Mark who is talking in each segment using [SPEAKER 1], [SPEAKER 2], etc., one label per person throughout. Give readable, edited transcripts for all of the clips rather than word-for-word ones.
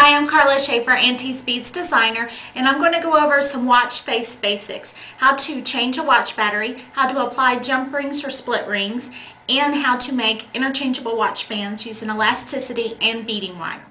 [SPEAKER 1] Hi, I'm Carla Schaefer, Auntie's Beads designer, and I'm going to go over some watch face basics. How to change a watch battery, how to apply jump rings or split rings, and how to make interchangeable watch bands using elasticity and beading wire.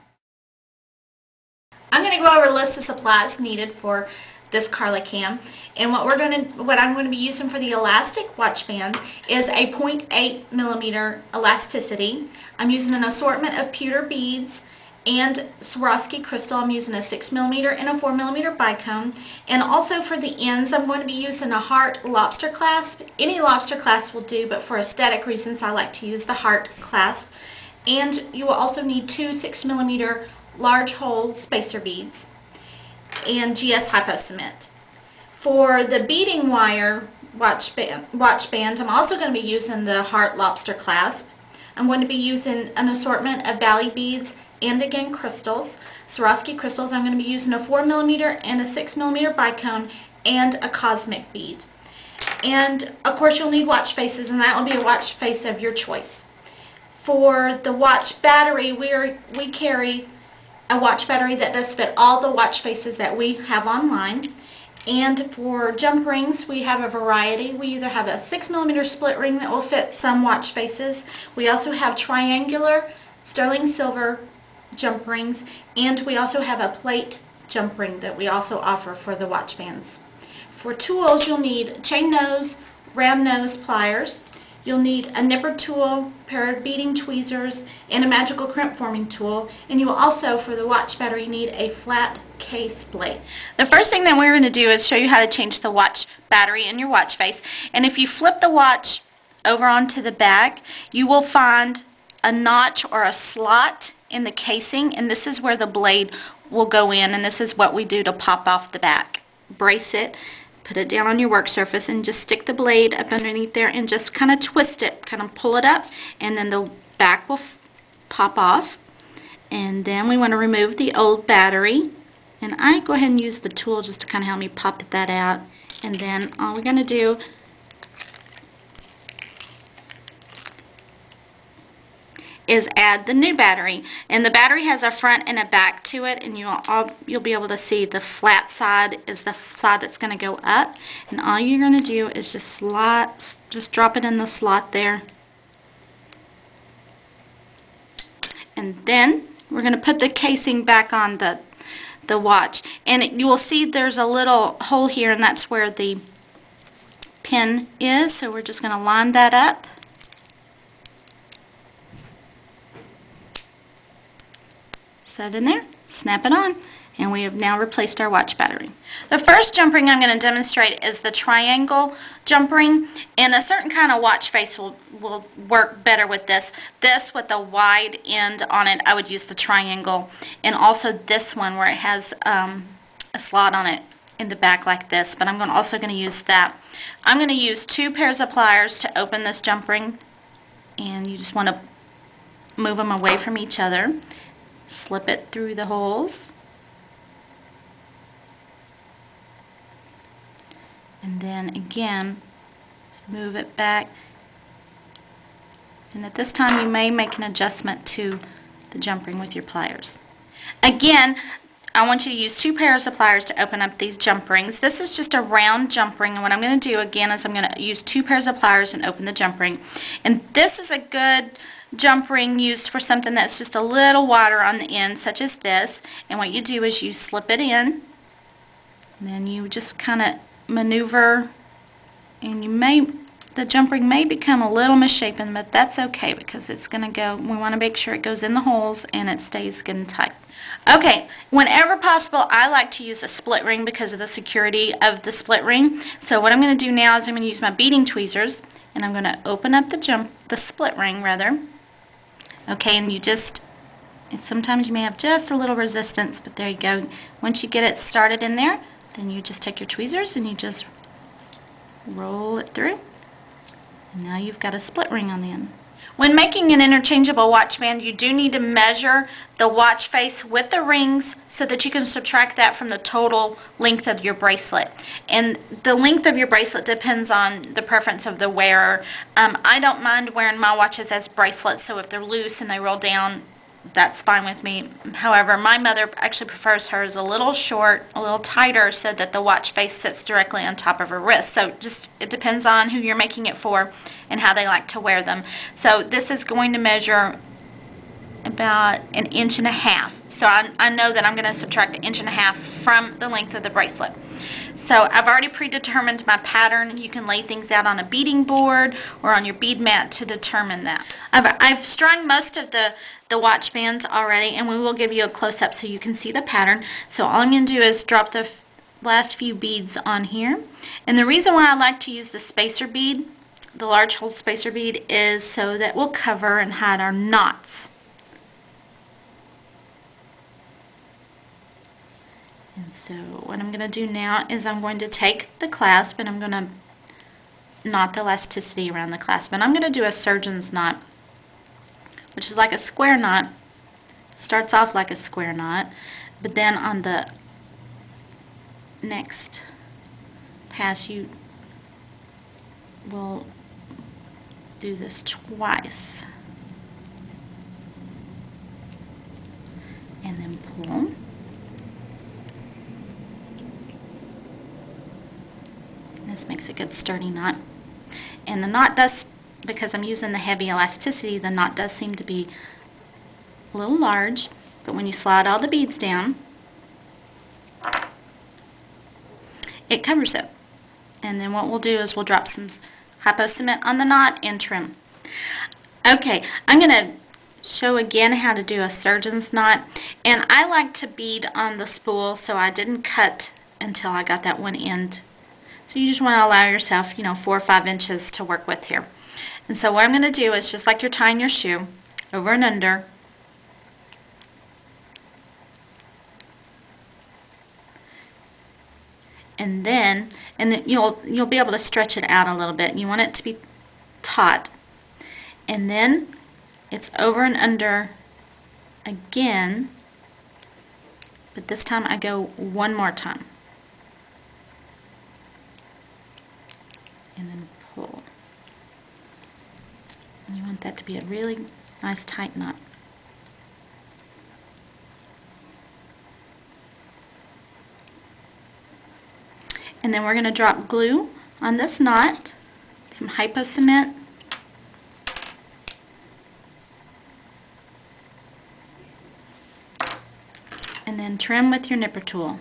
[SPEAKER 1] I'm going to go over a list of supplies needed for this Carla cam, and what I'm going to be using for the elastic watch band is a 0.8 millimeter elasticity. I'm using an assortment of pewter beads and Swarovski crystal. I'm using a 6 millimeter and a 4 millimeter bicone, and also for the ends I'm going to be using a heart lobster clasp. Any lobster clasp will do, but for aesthetic reasons I like to use the heart clasp. And you will also need two 6 millimeter large hole spacer beads and GS hypo cement. For the beading wire watch band I'm also going to be using the heart lobster clasp. I'm going to be using an assortment of Bali beads and again crystals, Swarovski crystals. I'm going to be using a 4 millimeter and a 6 millimeter bicone and a cosmic bead. And of course you'll need watch faces, and that will be a watch face of your choice. For the watch battery, we carry a watch battery that does fit all the watch faces that we have online. And for jump rings, we have a variety. We either have a 6 millimeter split ring that will fit some watch faces. We also have triangular sterling silver jump rings, and we also have a plate jump ring that we also offer for the watch bands. For tools, you'll need chain nose, round nose pliers. You'll need a nipper tool, pair of beading tweezers, and a magical crimp forming tool. And you will also, for the watch battery, need a flat case blade. The first thing that we're going to do is show you how to change the watch battery in your watch face. And if you flip the watch over onto the back, you will find a notch or a slot in the casing, and this is where the blade will go in, and this is what we do to pop off the back. Brace it, put it down on your work surface, and just stick the blade up underneath there and just kind of twist it, kind of pull it up, and then the back will pop off. And then we want to remove the old battery, and I go ahead and use the tool just to kind of help me pop that out. And then all we're going to do is add the new battery, and the battery has a front and a back to it, and you'll be able to see the flat side is the side that's going to go up, and all you're going to do is just drop it in the slot there, and then we're going to put the casing back on the watch, and you will see there's a little hole here, and that's where the pin is, so we're just going to line that up. Set in there, snap it on, and we have now replaced our watch battery. The first jump ring I'm going to demonstrate is the triangle jump ring, and a certain kind of watch face will work better with this. This with a wide end on it, I would use the triangle, and also this one where it has a slot on it in the back like this, but I'm also going to use that. I'm going to use two pairs of pliers to open this jump ring, and you just want to move them away from each other. Slip it through the holes, and then again move it back, and at this time you may make an adjustment to the jump ring with your pliers. Again, I want you to use two pairs of pliers to open up these jump rings. This is just a round jump ring, and what I'm going to do again is I'm going to use two pairs of pliers and open the jump ring. And this is a good jump ring used for something that's just a little wider on the end, such as this. And what you do is you slip it in, and then you just kind of maneuver, and the jump ring may become a little misshapen, but that's okay because it's going to go, we want to make sure it goes in the holes and it stays good and tight. Okay, whenever possible I like to use a split ring because of the security of the split ring. So what I'm going to do now is I'm going to use my beading tweezers, and I'm going to open up the split ring rather. Okay, and sometimes you may have just a little resistance, but there you go. Once you get it started in there, then you just take your tweezers and you just roll it through. And now you've got a split ring on the end. When making an interchangeable watch band, you do need to measure the watch face with the rings so that you can subtract that from the total length of your bracelet. And the length of your bracelet depends on the preference of the wearer. I don't mind wearing my watches as bracelets, so if they're loose and they roll down, that's fine with me. However, my mother actually prefers hers a little short, a little tighter, so that the watch face sits directly on top of her wrist. So just, it depends on who you're making it for and how they like to wear them. So this is going to measure about 1.5 inches. So I know that I'm going to subtract 1.5 inches from the length of the bracelet. So I've already predetermined my pattern. You can lay things out on a beading board or on your bead mat to determine that. I've strung most of the watch bands already, and we will give you a close-up so you can see the pattern. So all I'm going to do is drop the last few beads on here. And the reason why I like to use the spacer bead, the large hole spacer bead, is so that we'll cover and hide our knots. And so what I'm going to do now is I'm going to take the clasp and I'm going to knot the elasticity around the clasp. And I'm going to do a surgeon's knot, which is like a square knot. Starts off like a square knot, but then on the next pass you will do this twice. And then pull. This makes a good sturdy knot. And the knot does, because I'm using the heavy elasticity, the knot does seem to be a little large, but when you slide all the beads down, it covers it. And then what we'll do is we'll drop some hypo cement on the knot and trim. Okay, I'm going to show again how to do a surgeon's knot, and I like to bead on the spool, so I didn't cut until I got that one end. So you just want to allow yourself, 4 or 5 inches to work with here. And so what I'm going to do is, just like you're tying your shoe, over and under, and then you'll be able to stretch it out a little bit. You want it to be taut, and then it's over and under again, but this time I go one more time. And then pull. And you want that to be a really nice tight knot. And then we're going to drop glue on this knot, some hypo cement, and then trim with your nipper tool.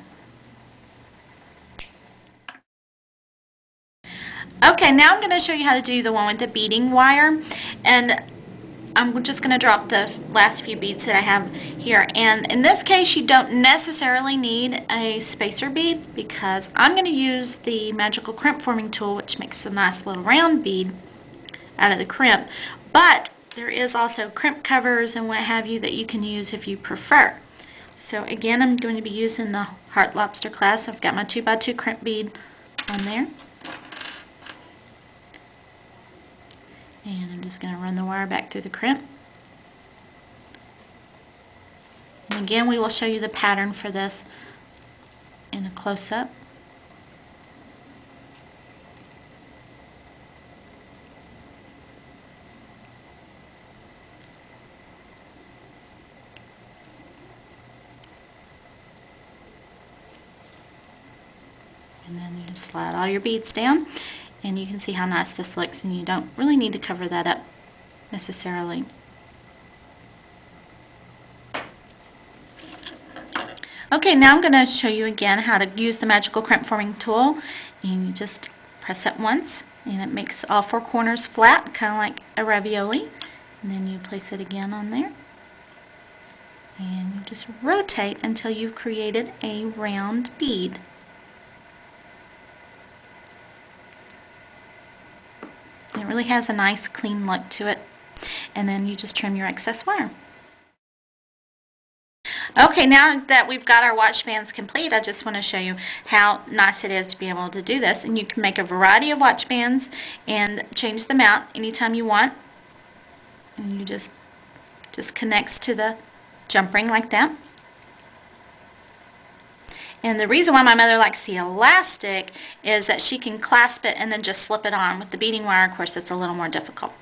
[SPEAKER 1] Okay, now I'm going to show you how to do the one with the beading wire, and I'm just going to drop the last few beads that I have here. And in this case, you don't necessarily need a spacer bead, because I'm going to use the magical crimp forming tool, which makes a nice little round bead out of the crimp. But there is also crimp covers and what have you that you can use if you prefer. So again, I'm going to be using the Heart Lobster clasp. I've got my 2x2 crimp bead on there. And I'm just going to run the wire back through the crimp. And again, we will show you the pattern for this in a close-up. And then you just slide all your beads down. And you can see how nice this looks, and you don't really need to cover that up necessarily. Okay, now I'm going to show you again how to use the magical crimp forming tool. And you just press it once, and it makes all 4 corners flat, kind of like a ravioli. And then you place it again on there. And you just rotate until you've created a round bead. It really has a nice clean look to it. And then you just trim your excess wire. Okay, now that we've got our watch bands complete, I just want to show you how nice it is to be able to do this. And you can make a variety of watch bands and change them out anytime you want. And you just connects to the jump ring like that. And the reason why my mother likes the elastic is that she can clasp it and then just slip it on. With the beading wire, of course, it's a little more difficult.